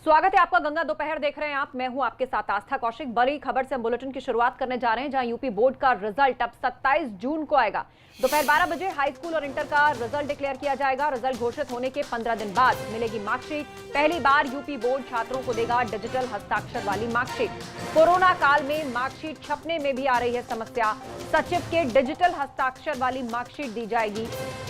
स्वागत है आपका। गंगा दोपहर देख रहे हैं आप। मैं हूं आपके साथ आस्था कौशिक। बड़ी खबर से हम बुलेटिन की शुरुआत करने जा रहे हैं, जहां यूपी बोर्ड का रिजल्ट अब 27 जून को आएगा। दोपहर 12 बजे हाई स्कूल और इंटर का रिजल्ट डिक्लेयर किया जाएगा। रिजल्ट घोषित होने के 15 दिन बाद मिलेगी मार्कशीट। पहली बार यूपी बोर्ड छात्रों को देगा डिजिटल हस्ताक्षर वाली मार्कशीट। कोरोना काल में मार्कशीट छपने में भी आ रही है समस्या। सचिव के डिजिटल हस्ताक्षर वाली मार्कशीट दी जाएगी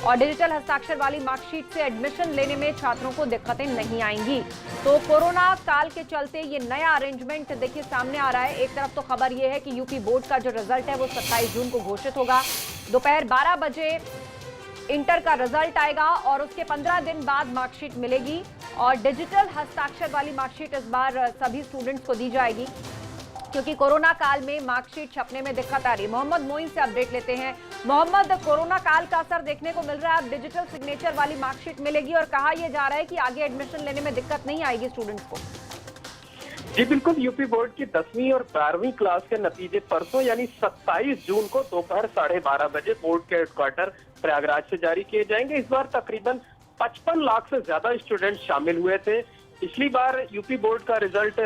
और डिजिटल हस्ताक्षर वाली मार्कशीट से एडमिशन लेने में छात्रों को दिक्कतें नहीं आएंगी। तो कोरोना काल के चलते ये नया अरेंजमेंट देखिए सामने आ रहा है। एक तरफ तो खबर ये है कि यूपी बोर्ड का जो रिजल्ट है वो 27 जून को घोषित होगा। दोपहर 12 बजे इंटर का रिजल्ट आएगा और उसके 15 दिन बाद मार्कशीट मिलेगी और डिजिटल हस्ताक्षर वाली मार्कशीट इस बार सभी स्टूडेंट्स को दी जाएगी, क्योंकि कोरोना काल में मार्कशीट छपने में दिक्कत आ रही है। मोहम्मद मोइन से अपडेट लेते हैं। मोहम्मद, कोरोना काल का असर देखने को मिल रहा है। अब डिजिटल सिग्नेचर वाली मार्कशीट मिलेगी और कहा यह जा रहा है कि आगे एडमिशन लेने में दिक्कत नहीं आएगी स्टूडेंट्स को। जी बिल्कुल, यूपी बोर्ड की 10वीं और 12वीं क्लास के नतीजे परसों यानी 27 जून को दोपहर 12:30 बजे बोर्ड के हेडक्वार्टर प्रयागराज से जारी किए जाएंगे। इस बार तकरीबन 55 लाख से ज्यादा स्टूडेंट शामिल हुए थे। पिछली बार यूपी बोर्ड का रिजल्ट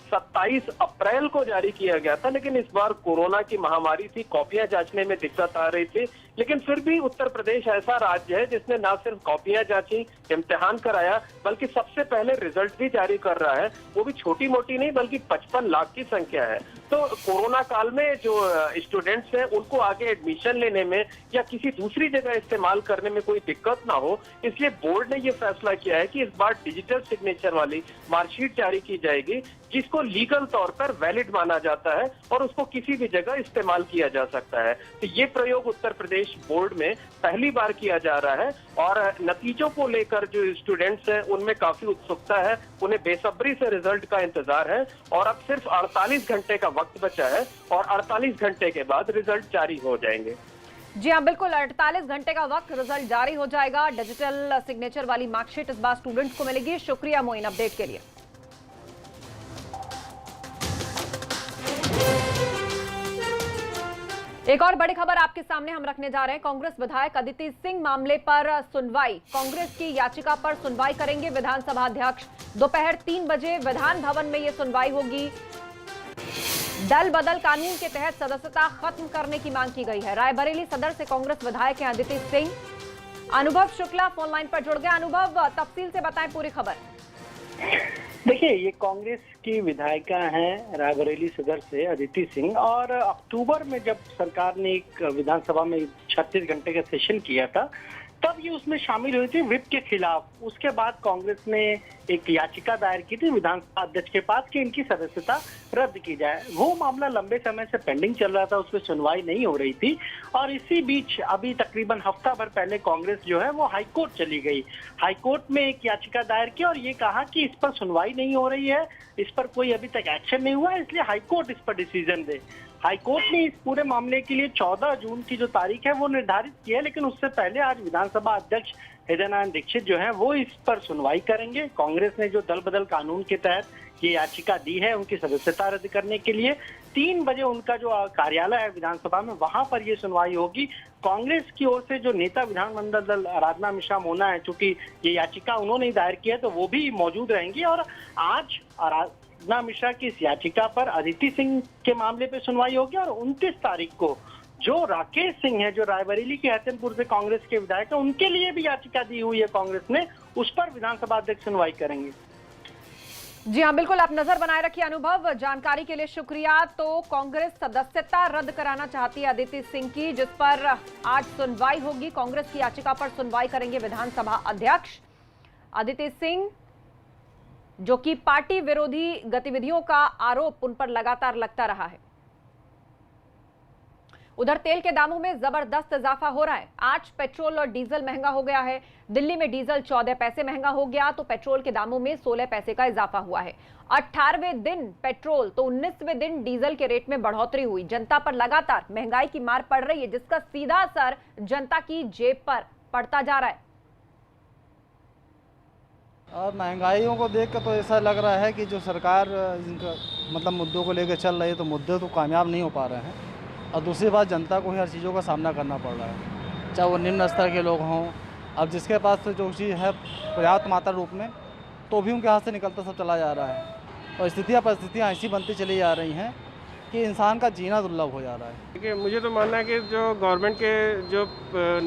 27 अप्रैल को जारी किया गया था, लेकिन इस बार कोरोना की महामारी थी, कॉपियां जांचने में दिक्कत आ रही थी। लेकिन फिर भी उत्तर प्रदेश ऐसा राज्य है जिसने न सिर्फ कॉपियां जांची, इम्तिहान कराया, बल्कि सबसे पहले रिजल्ट भी जारी कर रहा है। वो भी छोटी मोटी नहीं बल्कि 55 लाख की संख्या है। तो कोरोना काल में जो स्टूडेंट्स हैं उनको आगे एडमिशन लेने में या किसी दूसरी जगह इस्तेमाल करने में कोई दिक्कत ना हो, इसलिए बोर्ड ने ये फैसला किया है कि इस बार डिजिटल सिग्नेचर वाली मार्कशीट जारी की जाएगी, जिसको लीगल तौर पर वैलिड माना जाता है और उसको किसी भी जगह इस्तेमाल किया जा सकता है। तो ये प्रयोग उत्तर प्रदेश बोर्ड में पहली बार किया जा रहा है और नतीजों को लेकर जो स्टूडेंट्स हैं उनमें काफी उत्सुकता है। उन्हें बेसब्री से रिजल्ट का इंतजार है और अब सिर्फ 48 घंटे का वक्त बचा है और 48 घंटे के बाद रिजल्ट जारी हो जाएंगे। जी हाँ, बिल्कुल 48 घंटे का वक्त, रिजल्ट जारी हो जाएगा। डिजिटल सिग्नेचर वाली मार्कशीट इस बार स्टूडेंट्स को मिलेगी। शुक्रिया मोइन अपडेट के लिए। एक और बड़ी खबर आपके सामने हम रखने जा रहे हैं। कांग्रेस विधायक अदिति सिंह मामले पर सुनवाई। कांग्रेस की याचिका पर सुनवाई करेंगे विधानसभा अध्यक्ष। दोपहर 3 बजे विधान भवन में यह सुनवाई होगी। दल बदल कानून के तहत सदस्यता खत्म करने की मांग की गई है। रायबरेली सदर से कांग्रेस विधायक हैं अदिति सिंह। अनुभव शुक्ला फोन लाइन पर जुड़ गए। अनुभव, तफसील से बताएं पूरी खबर। देखिए, ये कांग्रेस की विधायिका हैं रायबरेली सदर से अदिति सिंह, और अक्टूबर में जब सरकार ने एक विधानसभा में 36 घंटे का सेशन किया था तब ये उसमें शामिल हुई थी व्हिप के खिलाफ। उसके बाद कांग्रेस ने एक याचिका दायर की थी विधानसभा अध्यक्ष के पास कि इनकी सदस्यता रद्द की जाए। वो मामला लंबे समय से पेंडिंग चल रहा था, उस पर सुनवाई नहीं हो रही थी और इसी बीच अभी तकरीबन हफ्ता भर पहले कांग्रेस जो है वो हाईकोर्ट चली गई। हाईकोर्ट में एक याचिका दायर की और ये कहा कि इस पर सुनवाई नहीं हो रही है, इस पर कोई अभी तक एक्शन नहीं हुआ है, इसलिए हाईकोर्ट इस पर डिसीजन दे। हाईकोर्ट ने इस पूरे मामले के लिए 14 जून की जो तारीख है वो निर्धारित की है, लेकिन उससे पहले आज विधानसभा अध्यक्ष हृदय नारायण दीक्षित जो है वो इस पर सुनवाई करेंगे। कांग्रेस ने जो दल बदल कानून के तहत ये याचिका दी है उनकी सदस्यता रद्द करने के लिए, 3 बजे उनका जो कार्यालय है विधानसभा में वहां पर ये सुनवाई होगी। कांग्रेस की ओर से जो नेता विधानमंडल दल आराधना मिश्रा मोना है, चूंकि ये याचिका उन्होंने दायर की है तो वो भी मौजूद रहेंगी और आज आराधना मिश्रा की इस याचिका पर अदिति सिंह के मामले पे सुनवाई होगी और 29 तारीख को जो राकेश सिंह है, जो रायबरेली के हसनपुर से कांग्रेस के विधायक है, उनके लिए भी याचिका दी हुई है कांग्रेस ने, उस पर विधानसभा अध्यक्ष सुनवाई करेंगे। जी हाँ, बिल्कुल आप नजर बनाए रखिए। अनुभव, जानकारी के लिए शुक्रिया। तो कांग्रेस सदस्यता रद्द कराना चाहती है अदिति सिंह की, जिस पर आज सुनवाई होगी। कांग्रेस की याचिका पर सुनवाई करेंगे विधानसभा अध्यक्ष अदिति सिंह, जो कि पार्टी विरोधी गतिविधियों का आरोप उन पर लगातार लगता रहा है। उधर तेल के दामों में जबरदस्त इजाफा हो रहा है। आज पेट्रोल और डीजल महंगा हो गया है। दिल्ली में डीजल 14 पैसे महंगा हो गया तो पेट्रोल के दामों में 16 पैसे का इजाफा हुआ है। 18वें दिन पेट्रोल तो 19वें दिन डीजल के रेट में बढ़ोतरी हुई। जनता पर लगातार महंगाई की मार पड़ रही है, जिसका सीधा असर जनता की जेब पर पड़ता जा रहा है। और महंगाइयों को देख कर तो ऐसा लग रहा है कि जो सरकार इनका मतलब मुद्दों को लेकर चल रही है तो मुद्दे तो कामयाब नहीं हो पा रहे हैं और दूसरी बात जनता को ही हर चीज़ों का सामना करना पड़ रहा है। चाहे वो निम्न स्तर के लोग हों। अब जिसके पास तो जो चीज़ है पर्याप्त मात्रा रूप में, तो भी उनके हाथ से निकलता सब चला जा रहा है और परिस्थितियाँ ऐसी बनती चली जा रही हैं कि इंसान का जीना दुर्लभ हो जा रहा है। देखिए, मुझे तो मानना है कि जो गवर्नमेंट के जो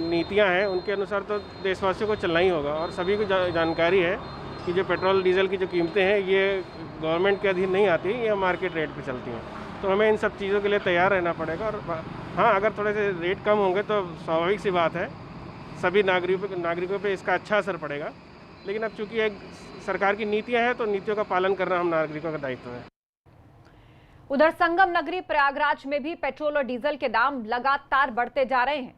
नीतियां हैं उनके अनुसार तो देशवासियों को चलना ही होगा और सभी को जानकारी है कि जो पेट्रोल डीजल की जो कीमतें हैं ये गवर्नमेंट के अधीन नहीं आती, ये मार्केट रेट पे चलती हैं। तो हमें इन सब चीज़ों के लिए तैयार रहना पड़ेगा और हाँ, अगर थोड़े से रेट कम होंगे तो स्वाभाविक सी बात है सभी नागरिकों पे इसका अच्छा असर पड़ेगा। लेकिन अब चूँकि एक सरकार की नीतियाँ हैं तो नीतियों का पालन करना हम नागरिकों का दायित्व है। उधर संगम नगरी प्रयागराज में भी पेट्रोल और डीजल के दाम लगातार बढ़ते जा रहे हैं।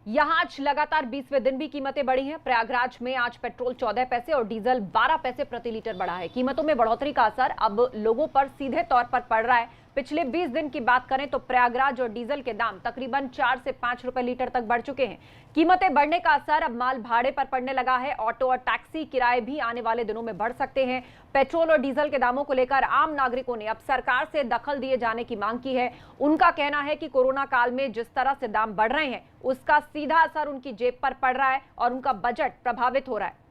यहां आज लगातार 20वें दिन भी कीमतें बढ़ी हैं। प्रयागराज में आज पेट्रोल 14 पैसे और डीजल 12 पैसे प्रति लीटर बढ़ा है। कीमतों में बढ़ोतरी का असर अब लोगों पर सीधे तौर पर पड़ रहा है। पिछले 20 दिन की बात करें तो प्रयागराज और डीजल के दाम तकरीबन 4 से 5 रुपए लीटर तक बढ़ चुके हैं। कीमतें बढ़ने का असर अब माल भाड़े पर पड़ने लगा है। ऑटो और टैक्सी किराए भी आने वाले दिनों में बढ़ सकते हैं। पेट्रोल और डीजल के दामों को लेकर आम नागरिकों ने अब सरकार से दखल दिए जाने की मांग की है। उनका कहना है कि कोरोना काल में जिस तरह से दाम बढ़ रहे हैं उसका सीधा असर उनकी जेब पर पड़ रहा है और उनका बजट प्रभावित हो रहा है।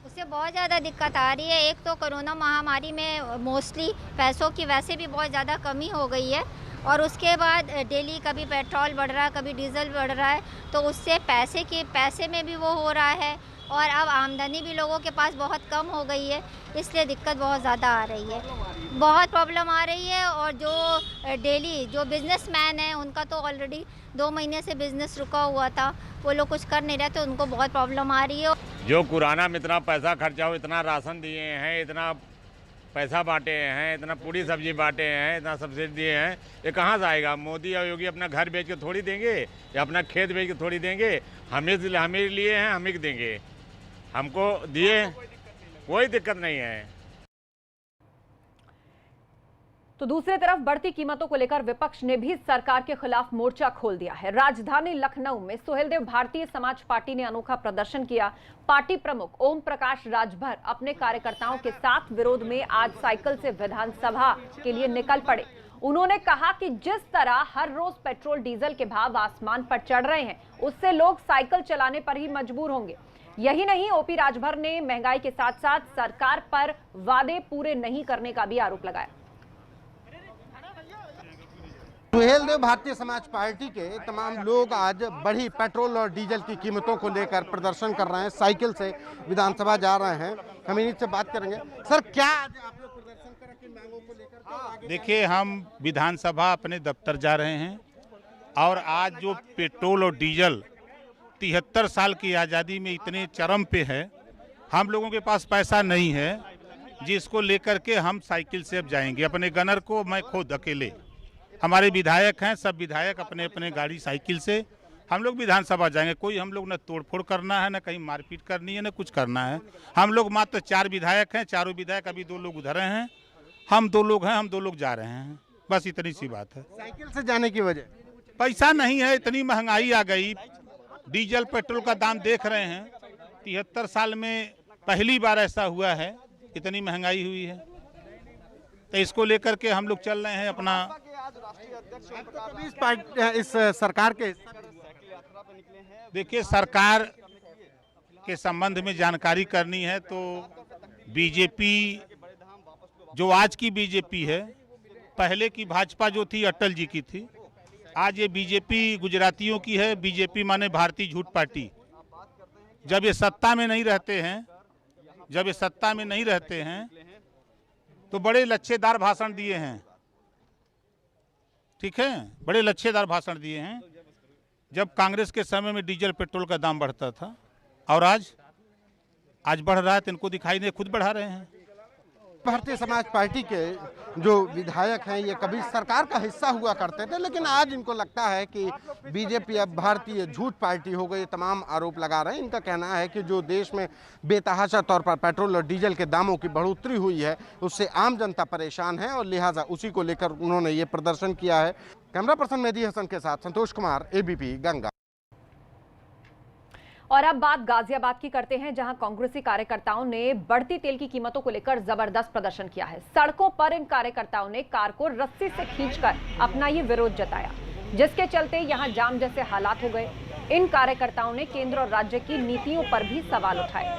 उससे बहुत ज़्यादा दिक्कत आ रही है। एक तो कोरोना महामारी में मोस्टली पैसों की वैसे भी बहुत ज़्यादा कमी हो गई है और उसके बाद डेली कभी पेट्रोल बढ़ रहा है, कभी डीजल बढ़ रहा है, तो उससे पैसे में भी वो हो रहा है और अब आमदनी भी लोगों के पास बहुत कम हो गई है, इसलिए दिक्कत बहुत ज़्यादा आ रही है। बहुत प्रॉब्लम आ रही है और जो डेली जो बिजनेसमैन है उनका तो ऑलरेडी 2 महीने से बिजनेस रुका हुआ था, वो लोग कुछ कर नहीं रहे, तो उनको बहुत प्रॉब्लम आ रही है। जो कोरोना में इतना पैसा खर्चा हो, इतना राशन दिए हैं, इतना पैसा बांटे हैं, इतना पूरी सब्जी बांटे हैं, इतना सब्सिडी दिए हैं, ये कहाँ से आएगा? मोदी और योगी अपना घर बेच के थोड़ी देंगे या अपना खेत बेच के थोड़ी देंगे। हमें लिए हैं, हम ही देंगे। हमको दिए, कोई दिक्कत नहीं है। तो दूसरी तरफ बढ़ती कीमतों को लेकर विपक्ष ने भी सरकार के खिलाफ मोर्चा खोल दिया है। राजधानी लखनऊ में सुहेलदेव भारतीय समाज पार्टी ने अनोखा प्रदर्शन किया। पार्टी प्रमुख ओम प्रकाश राजभर अपने कार्यकर्ताओं के साथ विरोध में आज साइकिल से विधानसभा के लिए निकल पड़े। उन्होंने कहा कि जिस तरह हर रोज पेट्रोल डीजल के भाव आसमान पर चढ़ रहे हैं, उससे लोग साइकिल चलाने पर ही मजबूर होंगे। यही नहीं, ओपी राजभर ने महंगाई के साथ साथ सरकार पर वादे पूरे नहीं करने का भी आरोप लगाया। सुहेलदेव भारतीय समाज पार्टी के तमाम लोग आज बढ़ी पेट्रोल और डीजल की कीमतों को लेकर प्रदर्शन कर रहे हैं, साइकिल से विधानसभा जा रहे हैं। हम इन्हीं से बात करेंगे। सर, क्या आज आप लोग प्रदर्शन कर रहे हैं मांगों को लेकर? देखिए, हम विधानसभा अपने दफ्तर जा रहे हैं और आज जो पेट्रोल और डीजल 73 साल की आज़ादी में इतने चरम पे है, हम लोगों के पास पैसा नहीं है, जिसको लेकर के हम साइकिल से अब जाएंगे। अपने गनर को मैं खुद अकेले, हमारे विधायक हैं, सब विधायक अपने अपने गाड़ी साइकिल से हम लोग विधानसभा जाएंगे। कोई हम लोग न तोड़फोड़ करना है, न कहीं मारपीट करनी है, न कुछ करना है। हम लोग मात्र 4 विधायक हैं, चारों विधायक, अभी 2 लोग उधर हैं, हम 2 लोग हैं, हम 2 लोग जा रहे हैं, बस इतनी सी बात है। साइकिल से जाने की वजह? पैसा नहीं है, इतनी महंगाई आ गई। डीजल पेट्रोल का दाम देख रहे हैं, 73 साल में पहली बार ऐसा हुआ है, इतनी महंगाई हुई है। तो इसको लेकर के हम लोग चल रहे हैं अपना। इस सरकार के देखिए, सरकार के संबंध में जानकारी करनी है तो बीजेपी, जो आज की बीजेपी है, पहले की भाजपा जो थी अटल जी की थी, आज ये बीजेपी गुजरातियों की है। बीजेपी माने भारतीय झूठ पार्टी। जब ये सत्ता में नहीं रहते हैं, तो बड़े लच्छेदार भाषण दिए हैं, ठीक है, बड़े लच्छेदार भाषण दिए हैं। जब कांग्रेस के समय में डीजल पेट्रोल का दाम बढ़ता था और आज बढ़ रहा है, तो इनको दिखाई नहीं, खुद बढ़ा रहे हैं। भारतीय समाज पार्टी के जो विधायक हैं, ये कभी सरकार का हिस्सा हुआ करते थे, लेकिन आज इनको लगता है कि बीजेपी अब भारतीय झूठ पार्टी हो गई। तमाम आरोप लगा रहे हैं। इनका कहना है कि जो देश में बेतहाशा तौर पर पेट्रोल और डीजल के दामों की बढ़ोतरी हुई है, उससे आम जनता परेशान है और लिहाजा उसी को लेकर उन्होंने ये प्रदर्शन किया है। कैमरा पर्सन मेहदी हसन के साथ संतोष कुमार, एबीपी गंगा। और अब बात गाजियाबाद की करते हैं, जहां कांग्रेसी कार्यकर्ताओं ने बढ़ती तेल की कीमतों को लेकर जबरदस्त प्रदर्शन किया है। सड़कों पर इन कार्यकर्ताओं ने कार को रस्सी से खींचकर अपना ये विरोध जताया। जिसके चलते यहां जाम जैसे हालात हो गए। इन कार्यकर्ताओं ने केंद्र और राज्य की नीतियों पर भी सवाल उठाए।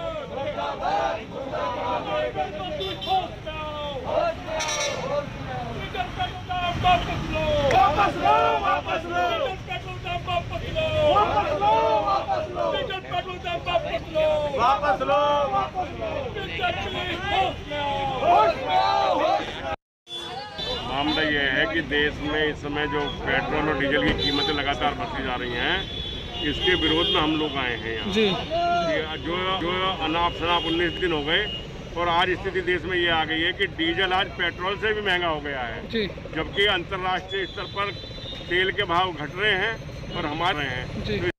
मामला ये है कि देश में इस समय जो पेट्रोल और डीजल की कीमतें लगातार बढ़ती जा रही हैं, इसके विरोध में हम लोग आए हैं यहाँ। जी। जो अनाप शनाप 19 दिन हो गए और आज स्थिति देश में ये आ गई है कि डीजल आज पेट्रोल से भी महंगा हो गया है, जबकि अंतर्राष्ट्रीय स्तर पर तेल के भाव घट रहे हैं और हमारे हैं।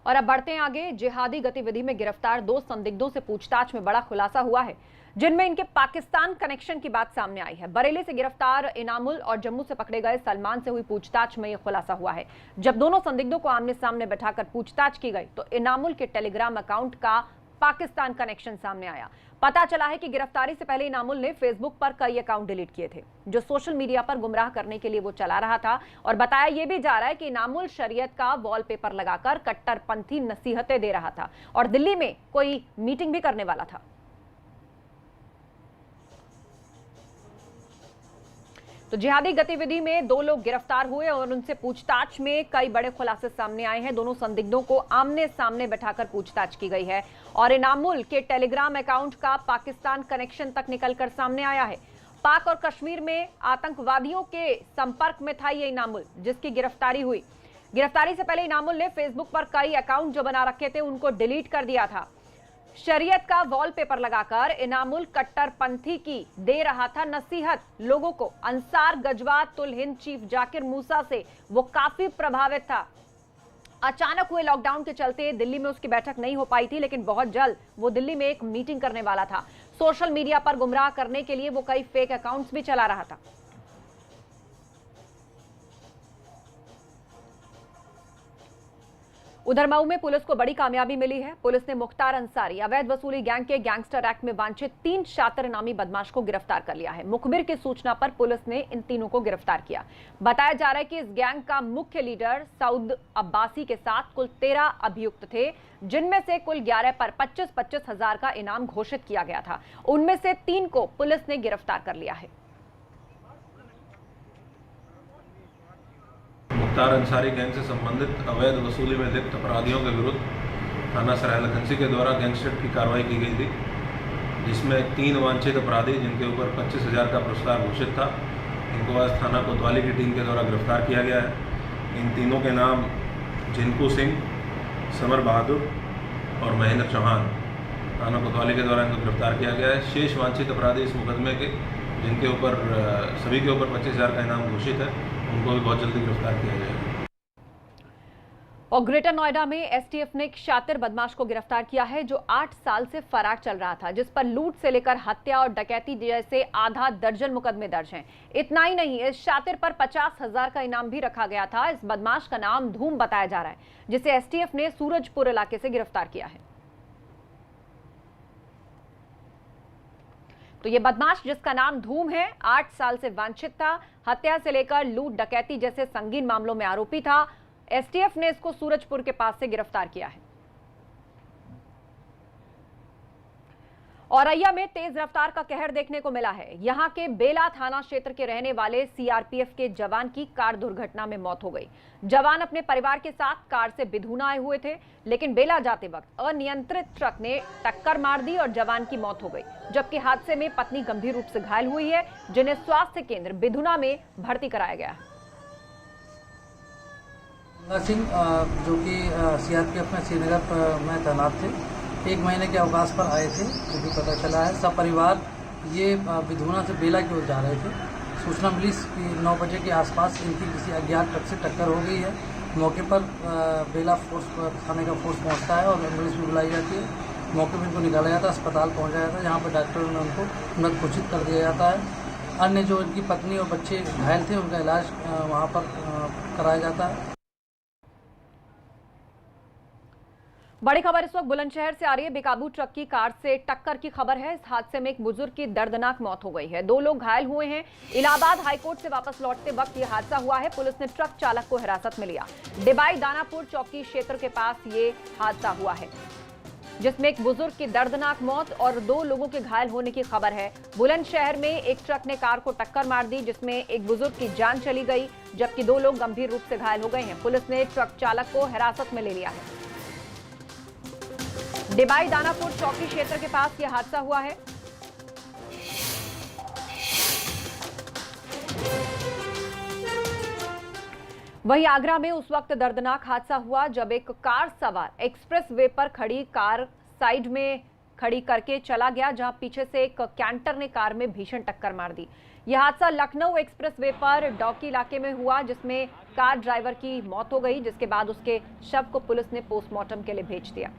और अब बढ़ते हैं आगे। जिहादी गतिविधि में गिरफ्तार 2 संदिग्धों से पूछताछ में बड़ा खुलासा हुआ है, जिनमें इनके पाकिस्तान कनेक्शन की बात सामने आई है। बरेली से गिरफ्तार इनामुल और जम्मू से पकड़े गए सलमान से हुई पूछताछ में यह खुलासा हुआ है। जब दोनों संदिग्धों को आमने सामने बैठाकर पूछताछ की गई तो इनामुल के टेलीग्राम अकाउंट का पाकिस्तान कनेक्शन सामने आया। पता चला है कि गिरफ्तारी से पहले इनामुल ने फेसबुक पर कई अकाउंट डिलीट किए थे, जो सोशल मीडिया पर गुमराह करने के लिए वो चला रहा था। और बताया यह भी जा रहा है कि इनामुल शरीयत का वॉलपेपर लगाकर कट्टरपंथी नसीहतें दे रहा था और दिल्ली में कोई मीटिंग भी करने वाला था। तो जिहादी गतिविधि में 2 लोग गिरफ्तार हुए और उनसे पूछताछ में कई बड़े खुलासे सामने आए हैं। दोनों संदिग्धों को आमने सामने बैठाकर पूछताछ की गई है और इनामुल के टेलीग्राम अकाउंट का पाकिस्तान कनेक्शन तक निकलकर सामने आया है। पाक और कश्मीर में आतंकवादियों के संपर्क में था ये इनामुल, जिसकी गिरफ्तारी हुई। गिरफ्तारी से पहले इनामुल ने फेसबुक पर कई अकाउंट जो बना रखे थे उनको डिलीट कर दिया था। शरीयत का वॉलपेपर लगाकर इनामुल कट्टरपंथी की दे रहा था नसीहत लोगों को। अंसार गजवात उल हिंद चीफ जाकिर मूसा से वो काफी प्रभावित था। अचानक हुए लॉकडाउन के चलते दिल्ली में उसकी बैठक नहीं हो पाई थी, लेकिन बहुत जल्द वो दिल्ली में एक मीटिंग करने वाला था। सोशल मीडिया पर गुमराह करने के लिए वो कई फेक अकाउंट्स भी चला रहा था। उधर मऊ में पुलिस को बड़ी कामयाबी मिली है। पुलिस ने मुख्तार अंसारी अवैध वसूली गैंग के गैंगस्टर एक्ट में वांछित 3 शातिर नामी बदमाश को गिरफ्तार कर लिया है। मुखबिर की सूचना पर पुलिस ने इन तीनों को गिरफ्तार किया। बताया जा रहा है कि इस गैंग का मुख्य लीडर सऊद अब्बासी के साथ कुल 13 अभियुक्त थे, जिनमें से कुल 11 पर 25-25 हजार का इनाम घोषित किया गया था। उनमें से 3 को पुलिस ने गिरफ्तार कर लिया है। मुख्तार अंसारी गैंग से संबंधित अवैध वसूली में लिप्त अपराधियों के विरुद्ध थाना सराय लखनसी के द्वारा गैंगस्टर की कार्रवाई की गई थी, जिसमें 3 वांछित अपराधी जिनके ऊपर 25,000 का पुरस्कार घोषित था, इनको आज थाना कोतवाली की टीम के द्वारा गिरफ्तार किया गया है। इन तीनों के नाम जिनको सिंह, समर बहादुर और महेंद्र चौहान। थाना कोतवाली के द्वारा इनको गिरफ्तार किया गया है। शेष वांछित अपराधी इस मुकदमे के जिनके ऊपर सभी के ऊपर 25,000 का इनाम घोषित है, उनको भी बहुत जल्दी गिरफ्तार किया जाएगा। और ग्रेटर नोएडा में एसटीएफ ने एक शातिर बदमाश को गिरफ्तार किया है, जो 8 साल से फरार चल रहा था, जिस पर लूट से लेकर हत्या और डकैती जैसे आधा दर्जन मुकदमे दर्ज हैं। इतना ही नहीं, इस शातिर पर 50,000 का इनाम भी रखा गया था। इस बदमाश का नाम धूम बताया जा रहा है, जिसे एसटीएफ ने सूरजपुर इलाके से गिरफ्तार किया है। तो ये बदमाश, जिसका नाम धूम है, 8 साल से वांछित था, हत्या से लेकर लूट डकैती जैसे संगीन मामलों में आरोपी था। एसटीएफ ने इसको सूरजपुर के पास से गिरफ्तार किया है। औरैया में तेज रफ्तार का कहर देखने को मिला है। यहां के बेला थाना क्षेत्र के रहने वाले सीआरपीएफ के जवान की कार दुर्घटना में मौत हो गई। जवान अपने परिवार के साथ कार से बिधूना आए हुए थे, लेकिन बेला जाते वक्त अनियंत्रित ट्रक ने टक्कर मार दी और जवान की मौत हो गई, जबकि हादसे में पत्नी गंभीर रूप से घायल हुई है, जिन्हें स्वास्थ्य केंद्र बिधूना में भर्ती कराया गया है। सिंह जो कि सीआरपीएफ में श्रीनगर में तैनात थे, 1 महीने के अवकाश पर आए थे, जो भी पता चला है। सब परिवार ये बिधूना से बेला की ओर जा रहे थे। सूचना मिली कि 9 बजे के आसपास इनकी किसी अज्ञात ट्रक से टक्कर हो गई है। मौके पर बेला फोर्स थाने का फोर्स पहुंचता है और एम्बुलेंस भी बुलाई जाती है। मौके पर इनको निकाला जाता है, अस्पताल पहुंचाया जाता है, जहाँ पर डॉक्टरों ने उनको मृत घोषित कर दिया जाता है। अन्य जो इनकी पत्नी और बच्चे घायल थे, उनका इलाज वहाँ पर कराया जाता है। बड़ी खबर इस वक्त बुलंदशहर से आ रही है। बेकाबू ट्रक की कार से टक्कर की खबर है। इस हादसे में एक बुजुर्ग की दर्दनाक मौत हो गई है। 2 लोग घायल हुए हैं। इलाहाबाद हाईकोर्ट से वापस लौटते वक्त यह हादसा हुआ है। पुलिस ने ट्रक चालक को हिरासत में लिया। डिबाई दानापुर चौकी क्षेत्र के पास ये हादसा हुआ है, जिसमें एक बुजुर्ग की दर्दनाक मौत और 2 लोगों के घायल होने की खबर है। बुलंदशहर में एक ट्रक ने कार को टक्कर मार दी, जिसमें एक बुजुर्ग की जान चली गई, जबकि 2 लोग गंभीर रूप से घायल हो गए हैं। पुलिस ने ट्रक चालक को हिरासत में ले लिया है। डिबाई दानापुर चौकी क्षेत्र के पास यह हादसा हुआ है। वहीं आगरा में उस वक्त दर्दनाक हादसा हुआ जब एक कार सवार एक्सप्रेस वे पर खड़ी कार साइड में खड़ी करके चला गया, जहां पीछे से एक कैंटर ने कार में भीषण टक्कर मार दी। यह हादसा लखनऊ एक्सप्रेस वे पर डौकी इलाके में हुआ, जिसमें कार ड्राइवर की मौत हो गई, जिसके बाद उसके शव को पुलिस ने पोस्टमार्टम के लिए भेज दिया।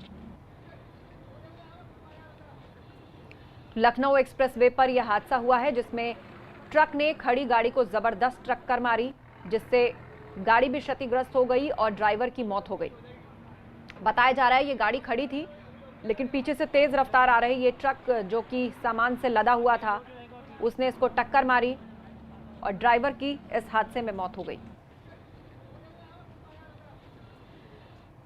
लखनऊ एक्सप्रेस वे पर यह हादसा हुआ है, जिसमें ट्रक ने खड़ी गाड़ी को जबरदस्त टक्कर मारी, जिससे गाड़ी भी क्षतिग्रस्त हो गई और ड्राइवर की मौत हो गई। बताया जा रहा है ये गाड़ी खड़ी थी, लेकिन पीछे से तेज रफ्तार आ रही ये ट्रक जो कि सामान से लदा हुआ था, उसने इसको टक्कर मारी और ड्राइवर की इस हादसे में मौत हो गई।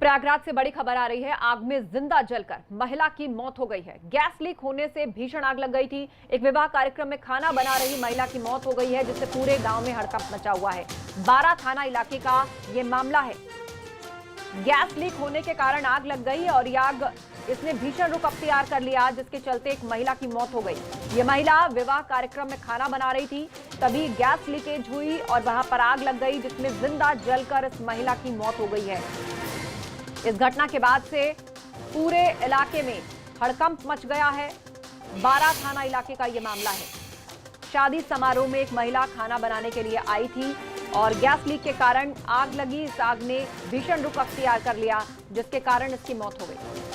प्रयागराज से बड़ी खबर आ रही है। आग में जिंदा जलकर महिला की मौत हो गई है। गैस लीक होने से भीषण आग लग गई थी। एक विवाह कार्यक्रम में खाना बना रही महिला की मौत हो गई है, जिससे पूरे गांव में हड़कंप मचा हुआ है। 12 थाना इलाके का ये मामला है। गैस लीक होने के कारण आग लग गई और ये आग इसने भीषण रूप अख्तियार कर लिया, जिसके चलते एक महिला की मौत हो गई। ये महिला विवाह कार्यक्रम में खाना बना रही थी, तभी गैस लीकेज हुई और वहां पर आग लग गई, जिसमें जिंदा जलकर इस महिला की मौत हो गई है। इस घटना के बाद से पूरे इलाके में हड़कंप मच गया है। 12 थाना इलाके का ये मामला है। शादी समारोह में एक महिला खाना बनाने के लिए आई थी और गैस लीक के कारण आग लगी। इस आग ने भीषण रूप अख्तियार कर लिया, जिसके कारण इसकी मौत हो गई।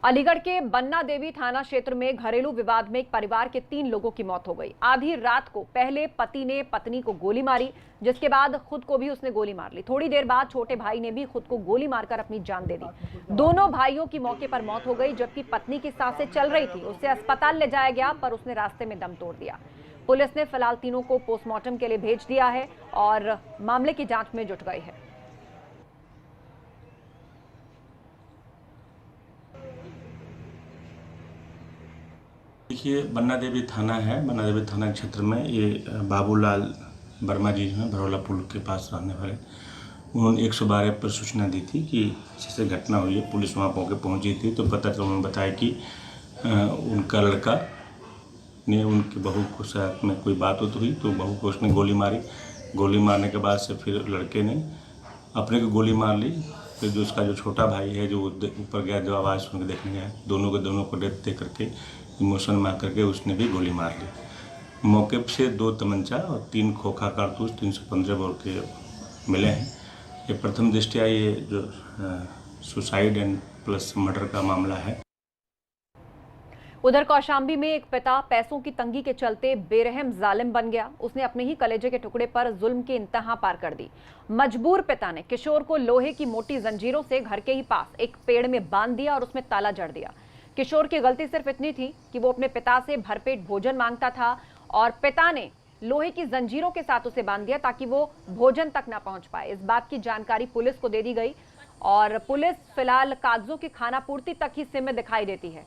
अलीगढ़ के बन्ना देवी थाना क्षेत्र में घरेलू विवाद में एक परिवार के 3 लोगों की मौत हो गई। आधी रात को पहले पति ने पत्नी को गोली मारी, जिसके बाद खुद को भी उसने गोली मार ली। थोड़ी देर बाद छोटे भाई ने भी खुद को गोली मारकर अपनी जान दे दी। दोनों भाइयों की मौके पर मौत हो गई, जबकि पत्नी की सांसें चल रही थी। उसे अस्पताल ले जाया गया, पर उसने रास्ते में दम तोड़ दिया। पुलिस ने फिलहाल तीनों को पोस्टमार्टम के लिए भेज दिया है और मामले की जांच में जुट गई है। देखिए, बन्ना देवी थाना है। बन्ना देवी थाना क्षेत्र में ये बाबूलाल वर्मा जी हैं, भरौला पुल के पास रहने वाले। उन्होंने 112 पर सूचना दी थी कि जैसे घटना हुई है। पुलिस वहाँ पहुँची थी तो उन्होंने बताया कि उनका लड़का ने उनकी बहू को साथ में कोई बात हुई तो बहू को उसने गोली मारी। गोली मारने के बाद से फिर लड़के ने अपने को गोली मार ली। फिर जो उसका जो छोटा भाई है जो ऊपर गया, जो आवाज़ सुन के देखने गया, दोनों को डेथ दे करके इमोशन में आकर उसने भी गोली मार ली। मौके से 2 तमंचा और 3 खोखा कारतूस 315 बोर के मिले हैं। ये प्रथम दृष्टया ये जो सुसाइड एंड प्लस मर्डर का मामला है। उधर कौशाम्बी में एक पिता पैसों की तंगी के चलते बेरहम जालिम बन गया। उसने अपने ही कलेजे के टुकड़े पर जुल्म की इंतहा पार कर दी। मजबूर पिता ने किशोर को लोहे की मोटी जंजीरों से घर के ही पास एक पेड़ में बांध दिया और उसमें ताला जड़ दिया। किशोर की गलती सिर्फ इतनी थी कि वो अपने पिता से भरपेट भोजन मांगता था और पिता ने लोहे की जंजीरों के साथ उसे बांध दिया ताकि वो भोजन तक ना पहुंच पाए। इस बात की जानकारी पुलिस को दे दी गई और पुलिस फिलहाल कागजों की खानापूर्ति तक ही सीमित दिखाई देती है।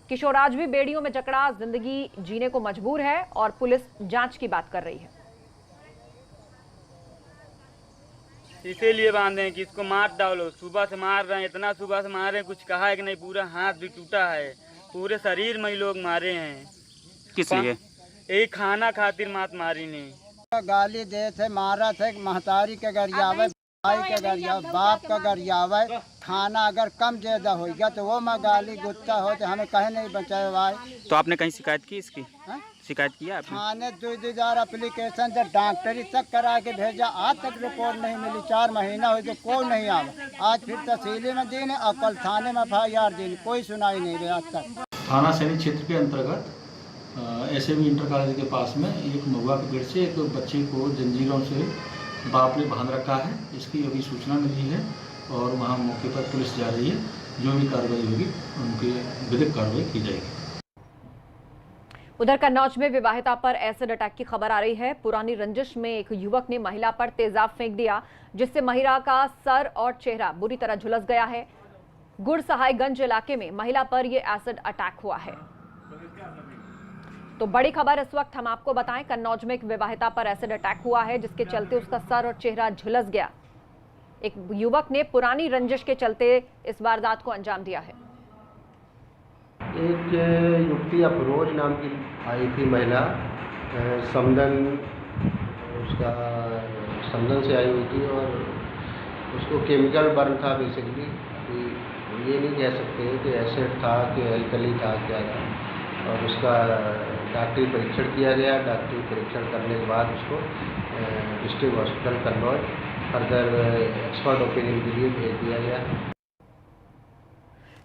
किशोर आज भी बेड़ियों में जकड़ा जिंदगी जीने को मजबूर है और पुलिस जांच की बात कर रही है। इसीलिए बांधे हैं कि इसको मार डालो। सुबह से मार रहे हैं, इतना सुबह से मार रहे हैं, कुछ कहा है कि नहीं। पूरा हाथ भी टूटा है, पूरे शरीर में ही लोग मारे हैं। किस लिए? एक खाना खातिर मात मारी नहीं। गाली दे थे, मारा थे, महतारी के गरियावे, भाई के गरियावे, बाप का गरियावे। खाना अगर कम ज्यादा हो गया तो वो मैं गाली गुस्सा हो तो हमें कहीं नहीं बचाए भाई। तो आपने कहीं शिकायत की इसकी? शिकायत किया आपने? थाने 2 एप्लीकेशन जब डॉक्टरी तक करा के भेजा, आज तक रिपोर्ट नहीं मिली। 4 महीना हो तो कोई नहीं आवा। आज फिर तहसीली में दिन और कल थाने में FIR दिन, कोई सुनाई नहीं रही आज तक। थाना सैनिक क्षेत्र के अंतर्गत SME इंटर कॉलेज के पास में एक महुआ के पेड़ से एक बच्चे को जंजीरों से बाप ने बांध रखा है। इसकी अभी सूचना मिली है और वहाँ मौके पर पुलिस जा रही है। जो भी कार्रवाई होगी उनकी विधिक कार्रवाई की जाएगी। उधर कन्नौज में विवाहिता पर एसिड अटैक की खबर आ रही है। पुरानी रंजिश में एक युवक ने महिला पर तेजाब फेंक दिया, जिससे महिला का सर और चेहरा बुरी तरह झुलस गया है। गुड़सहायगंज इलाके में महिला पर यह एसिड अटैक हुआ है। तो बड़ी खबर इस वक्त हम आपको बताएं, कन्नौज में एक विवाहिता पर एसिड अटैक हुआ है, जिसके चलते उसका सर और चेहरा झुलस गया। एक युवक ने पुरानी रंजिश के चलते इस वारदात को अंजाम दिया है। एक युवती अफरोज नाम की आई थी महिला, समदन से आई हुई थी और उसको केमिकल बर्न था बेसिकली। ये नहीं कह सकते कि एसिड था कि एल्कली था क्या था। और उसका डॉक्टरी परीक्षण किया गया। डॉक्टरी परीक्षण करने के बाद उसको district hospital Kannauj further expert opinion के लिए भेज दिया गया।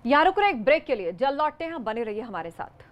यहाँ रुक रहे एक ब्रेक के लिए, जल्द लौटते हैं, बने रहिए हमारे साथ।